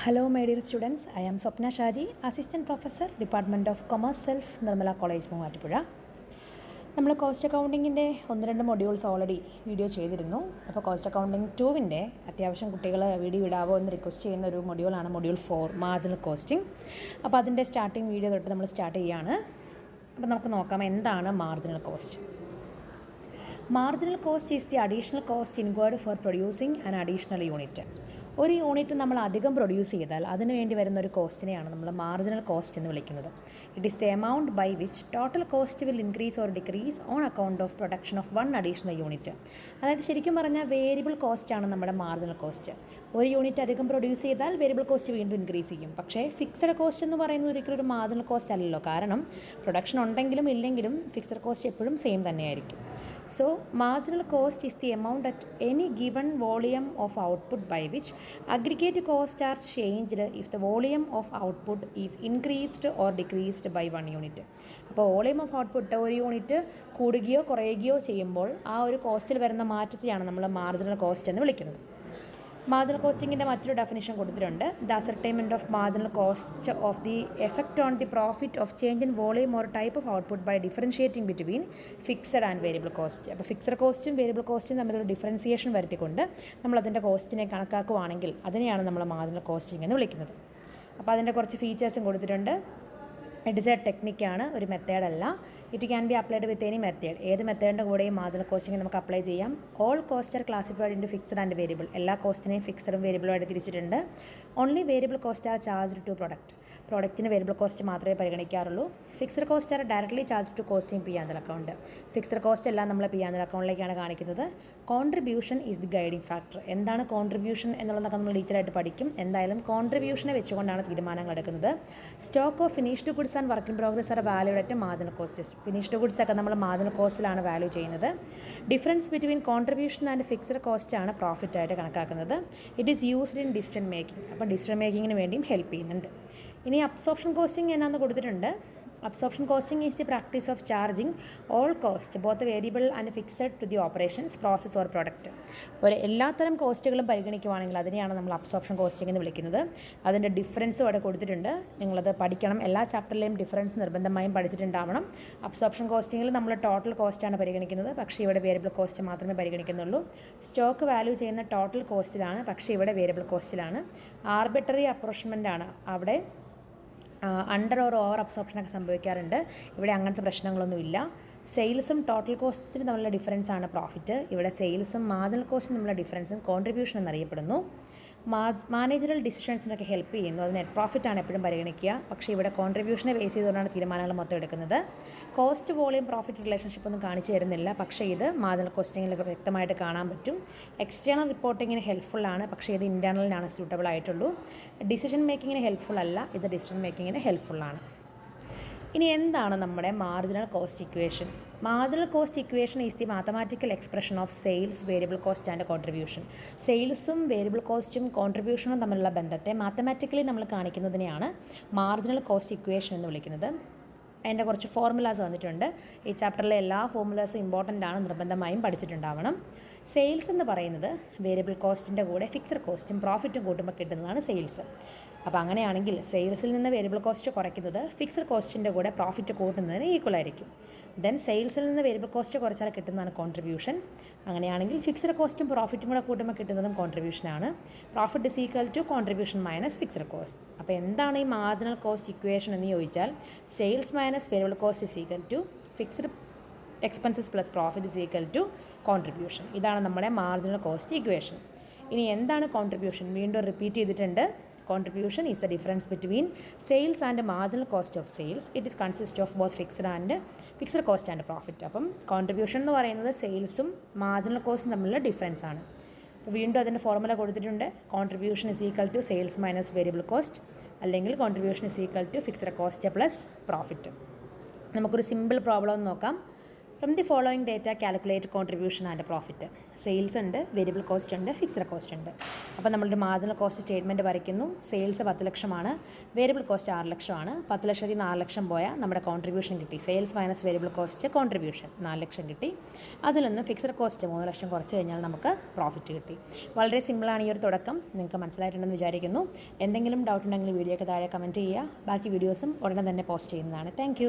Hello, my dear students. I am Swapna Shaji, Assistant Professor, Department of Commerce, Self, Nirmala College, Muvattupuzha. നമ്മൾ cost അക്കൗണ്ടിങ്ങിൻ്റെ 1-2 modules already video ചെയ്തിരുന്നു. അപ്പോൾ cost accounting 2-ൻ്റെ അത്യാവശ്യം കുട്ടികൾ video ഇടാവോ എന്ന് request ചെയ്യുന്ന ഒരു മൊഡ്യൂളാണ് മൊഡ്യൂൾ 4 മാർജിനൽ കോസ്റ്റിംഗ്. അപ്പോൾ അതിൻ്റെ സ്റ്റാർട്ടിങ് വീഡിയോ തൊട്ട് നമ്മൾ സ്റ്റാർട്ട് ചെയ്യുകയാണ്. അപ്പോൾ നമുക്ക് നോക്കാം എന്താണ് marginal cost. Marginal cost is the additional cost incurred four producing an additional unit. ഒരു യൂണിറ്റ് നമ്മൾ അധികം പ്രൊഡ്യൂസ് ചെയ്താൽ അതിന് വേണ്ടി വരുന്ന ഒരു കോസ്റ്റിനെയാണ് നമ്മൾ മാർജിനൽ കോസ്റ്റ് എന്ന് വിളിക്കുന്നത്. It is the amount by which total cost will increase or decrease on account of production of one additional unit. അതായത് ശരിക്കും പറഞ്ഞാൽ വേരിയബിൾ കോസ്റ്റാണ് നമ്മുടെ മാർജിനൽ കോസ്റ്റ്. ഒരു യൂണിറ്റ് അധികം പ്രൊഡ്യൂസ് ചെയ്താൽ വേരിയബിൾ കോസ്റ്റ് വീണ്ടും ഇൻക്രീസ് ചെയ്യും. പക്ഷേ ഫിക്സഡ് കോസ്റ്റ് എന്ന് പറയുന്നത് ഒരിക്കലും ഒരു മാർജിനൽ കോസ്റ്റ് അല്ലല്ലോ. കാരണം പ്രൊഡക്ഷൻ ഉണ്ടെങ്കിലും ഇല്ലെങ്കിലും ഫിക്സഡ് കോസ്റ്റ് എപ്പോഴും സെയിം തന്നെയായിരിക്കും. So, marginal cost is the amount at any given volume of output by which aggregate costs are changed if the volume of output is increased or decreased by 1 unit. അപ്പോൾ volume of output ഒരു unit കൂടുകയോ കുറയുകയോ ചെയ്യുമ്പോൾ ആ ഒരു കോസ്റ്റിൽ വരുന്ന മാറ്റത്തെയാണ് നമ്മൾ marginal cost എന്ന് വിളിക്കുന്നത്. മാർജിനൽ കോസ്റ്റിങ്ങിൻ്റെ മറ്റൊരു ഡെഫിനിഷൻ കൊടുത്തിട്ടുണ്ട്. The ascertainment of marginal cost of the effect on the profit of change in volume or type of output by differentiating between fixed and variable cost. അപ്പോൾ ഫിക്സഡ് കോസ്റ്റും variable കോസ്റ്റും തമ്മിലൊരു differentiation വരുത്തിക്കൊണ്ട് നമ്മളതിൻ്റെ കോസ്റ്റിനെ കണക്കാക്കുകയാണെങ്കിൽ അതിനെയാണ് നമ്മൾ മാർജിനൽ കോസ്റ്റിംഗ് എന്ന് വിളിക്കുന്നത്. അപ്പോൾ അതിൻ്റെ കുറച്ച് ഫീച്ചേഴ്സും കൊടുത്തിട്ടുണ്ട്. ഇറ്റ് ഇസ് എ ടെക്നിക്കാണ്, ഒരു മെത്തേഡല്ല. It can be applied with any method. ഏത് മെത്തേഡിൻ്റെ കൂടെയും മാർജിനൽ കോസ്റ്റിംഗ് നമുക്ക് അപ്ലൈ ചെയ്യാം. All cost are classified into fixed and variable. എല്ലാ കോസ്റ്റിനെയും ഫിക്സഡും വേരിയബിളുമായിട്ട് തിരിച്ചിട്ടുണ്ട്. Only variable cost are charged to പ്രോഡക്റ്റിന് വേരിയബിൾ കോസ്റ്റ് മാത്രമേ പരിഗണിക്കാറുള്ളൂ. Fixed cost are directly charge to costing P and account. Fixed cost എല്ലാം നമ്മൾ പി ആൻഡ് അക്കൗണ്ടിലേക്കാണ് കാണിക്കുന്നത്. Contribution is the guiding factor. എന്താണ് കോൺട്രിബ്യൂഷൻ എന്നുള്ളതൊക്കെ നമ്മൾ ഡീറ്റെയിലായിട്ട് പഠിക്കും. എന്തായാലും കോൺട്രിബ്യൂഷനെ വെച്ചുകൊണ്ടാണ് തീരുമാനങ്ങൾ എടുക്കുന്നത്. Stock of finished goods and work in progress are valued at marginal cost. Finished goods ഒക്കെ നമ്മൾ മാർജിനൽ കോസ്റ്റിലാണ് വാല്യൂ ചെയ്യുന്നത്. Difference between contribution and fixed cost ആണ് പ്രോഫിറ്റായിട്ട് കണക്കാക്കുന്നത്. It is used in decision making. അപ്പോൾ ഡിസിഷൻ മേക്കിങ്ങിന് വേണ്ടിയും ഹെൽപ്പ് ചെയ്യുന്നുണ്ട്. ഇനി അബ്സോർപ്ഷൻ കോസ്റ്റിംഗ് എന്നാന്ന് കൊടുത്തിട്ടുണ്ട്. Absorption costing is the practice of charging all cost both variable and fixed to the operations process or product. ഒരു എല്ലാത്തരം കോസ്റ്റുകളും പരിഗണിക്കുവാണെങ്കിൽ അതിനെയാണ് നമ്മൾ അബ്സോർപ്ഷൻ കോസ്റ്റിംഗ് എന്ന് വിളിക്കുന്നത്. അതിൻ്റെ ഡിഫറൻസും അവിടെ കൊടുത്തിട്ടുണ്ട്. നിങ്ങളത് പഠിക്കണം. എല്ലാ ചാപ്റ്ററിലെയും ഡിഫറൻസ് നിർബന്ധമായും പഠിച്ചിട്ടുണ്ടാവണം. അബ്സോർപ്ഷൻ കോസ്റ്റിങ്ങിൽ നമ്മൾ ടോട്ടൽ കോസ്റ്റാണ് പരിഗണിക്കുന്നത്, പക്ഷേ ഇവിടെ വേരിയബിൾ കോസ്റ്റ് മാത്രമേ പരിഗണിക്കുന്നുള്ളൂ. സ്റ്റോക്ക് വാല്യൂ ചെയ്യുന്ന ടോട്ടൽ കോസ്റ്റിലാണ്, പക്ഷേ ഇവിടെ വേരിയബിൾ കോസ്റ്റിലാണ്. ആർബിട്രറി അപ്രോച്ച്മെൻ്റ് ആണ്. അവിടെ അണ്ടർ ഓർ ഓവർ അബ്സോർപ്ഷനൊക്കെ സംഭവിക്കാറുണ്ട്. ഇവിടെ അങ്ങനത്തെ പ്രശ്നങ്ങളൊന്നുമില്ല. സെയിൽസും ടോട്ടൽ കോസ്റ്റും തമ്മിലുള്ള ഡിഫറൻസാണ് പ്രോഫിറ്റ്. ഇവിടെ സെയിൽസും മാർജിനൽ കോസ്റ്റും തമ്മിലുള്ള ഡിഫറൻസും കോൺട്രിബ്യൂഷൻ എന്നറിയപ്പെടുന്നു. മാനേജറൽ ഡിസിഷൻസിനൊക്കെ ഹെൽപ്പ് ചെയ്യുന്നു. അത് നെറ്റ് പ്രോഫിറ്റാണ് എപ്പോഴും പരിഗണിക്കുക. പക്ഷേ ഇവിടെ കോൺട്രിബ്യൂഷനെ ബേസ് ചെയ്തുകൊണ്ടാണ് തീരുമാനങ്ങൾ മൊത്തം എടുക്കുന്നത്. കോസ്റ്റ് വോളിയം പ്രോഫിറ്റ് റിലേഷൻഷിപ്പ് ഒന്നും കാണിച്ചു തരുന്നില്ല, പക്ഷേ ഇത് മാർജിനൽ കോസ്റ്റിങ്ങിലൊക്കെ വ്യക്തമായിട്ട് കാണാൻ പറ്റും. എക്സ്റ്റേണൽ റിപ്പോർട്ടിങ്ങിന് ഹെൽപ്ഫുള്ളാണ്, പക്ഷേ ഇത് ഇൻറ്റേർണലിനാണ് സ്യൂട്ടബിൾ ആയിട്ടുള്ളൂ. ഡിസിഷൻ മേക്കിങ്ങിന് ഹെൽപ്ഫുൾ അല്ല, ഇത് ഡിസിഷൻ മേക്കിങ്ങിന് ഹെൽപ്ഫുള്ളാണ്. ഇനി എന്താണ് നമ്മുടെ marginal cost equation? Marginal cost equation is the mathematical expression of sales, variable cost and contribution. സെയിൽസും വേരിയബിൾ കോസ്റ്റും കോൺട്രിബ്യൂഷനും തമ്മിലുള്ള ബന്ധത്തെ മാത്തമാറ്റിക്കലി നമ്മൾ കാണിക്കുന്നതിനെയാണ് മാർജിനൽ കോസ്റ്റ് ഇക്വേഷൻ എന്ന് വിളിക്കുന്നത്. അതിൻ്റെ കുറച്ച് ഫോർമുലാസ് വന്നിട്ടുണ്ട്. ഈ ചാപ്റ്ററിലെ എല്ലാ ഫോർമുലാസും ഇമ്പോർട്ടൻ്റ് ആണ്, നിർബന്ധമായും പഠിച്ചിട്ടുണ്ടാവണം. സെയിൽസ് എന്ന് പറയുന്നത് വേരിയബിൾ കോസ്റ്റിൻ്റെ കൂടെ ഫിക്സഡ് കോസ്റ്റും പ്രോഫിറ്റും കൂട്ടുമ്പോൾ കിട്ടുന്നതാണ് സെയിൽസ്. അപ്പോൾ അങ്ങനെയാണെങ്കിൽ സെയിൽസിൽ നിന്ന് വേരിയബിൾ കോസ്റ്റ് കുറയ്ക്കുന്നത് ഫിക്സഡ് കോസ്റ്റിൻ്റെ കൂടെ പ്രോഫിറ്റ് കൂട്ടുന്നതിന് ഈക്വൽ ആയിരിക്കും. ദെൻ സെയിൽസിൽ നിന്ന് വേരിയബിൾ കോസ്റ്റ് കുറച്ചാൽ കിട്ടുന്നതാണ് കോൺട്രിബ്യൂഷൻ. അങ്ങനെയാണെങ്കിൽ ഫിക്സഡ് കോസ്റ്റും പ്രോഫിറ്റും കൂടെ കൂട്ടുമ്പോൾ കിട്ടുന്നതും കോൺട്രിബ്യൂഷനാണ്. Profit is equal to contribution minus fixed cost. അപ്പോൾ എന്താണ് ഈ മാർജിനൽ കോസ്റ്റ് ഇക്വേഷൻ എന്ന് ചോദിച്ചാൽ sales minus variable cost is equal to fixed expenses plus profit is equal to contribution. ഇതാണ് നമ്മുടെ മാർജിനൽ കോസ്റ്റ് ഇക്വേഷൻ. ഇനി എന്താണ് കോൺട്രിബ്യൂഷൻ? വീണ്ടും റിപ്പീറ്റ് ചെയ്തിട്ടുണ്ട്. Contribution is the difference between sales and marginal cost of sales. It is consist of both fixed cost and profit. അപ്പം contribution എന്ന് പറയുന്നത് സെയിൽസും marginal കോസ്റ്റും തമ്മിലുള്ള ഡിഫറൻസ് ആണ്. അപ്പോൾ വീണ്ടും അതിൻ്റെ ഫോർമുല കൊടുത്തിട്ടുണ്ട്. Contribution is equal to sales minus variable cost, അല്ലെങ്കിൽ contribution is equal to fixed cost plus profit. നമുക്കൊരു സിമ്പിൾ പ്രോബ്ലം ഒന്ന് നോക്കാം. From the following data calculate contribution and profit. Sales ഉണ്ട്, വേരിയബിൾ കോസ്റ്റ് ഉണ്ട്, ഫിക്സഡ് കോസ്റ്റ് ഉണ്ട്. അപ്പോൾ നമ്മളൊരു marginal cost statement വരയ്ക്കുന്നു. സെയിൽസ് 10 ലക്ഷമാണ്, വേരിയബിൾ കോസ്റ്റ് 6 ലക്ഷമാണ്. 10 ലക്ഷത്തിൽ 4 ലക്ഷം പോയാൽ നമ്മുടെ കോൺട്രിബ്യൂഷൻ കിട്ടി. Sales minus variable cost contribution 4 ലക്ഷം കിട്ടി. അതിൽ നിന്ന് ഫിക്സഡ് കോസ്റ്റ് 3 ലക്ഷം കുറച്ച് കഴിഞ്ഞാൽ നമുക്ക് പ്രോഫിറ്റ് കിട്ടി. വളരെ സിമ്പിളാണ് ഈ ഒരു തുടക്കം. നിങ്ങൾക്ക് മനസ്സിലായിട്ടുണ്ടെന്ന് വിചാരിക്കുന്നു. എന്തെങ്കിലും ഡൗട്ട് ഉണ്ടെങ്കിൽ വീഡിയോയ്ക്ക് താഴെ കമൻറ്റ് ചെയ്യുക. ബാക്കി വീഡിയോസും ഉടനെ തന്നെ പോസ്റ്റ് ചെയ്യുന്നതാണ്. താങ്ക്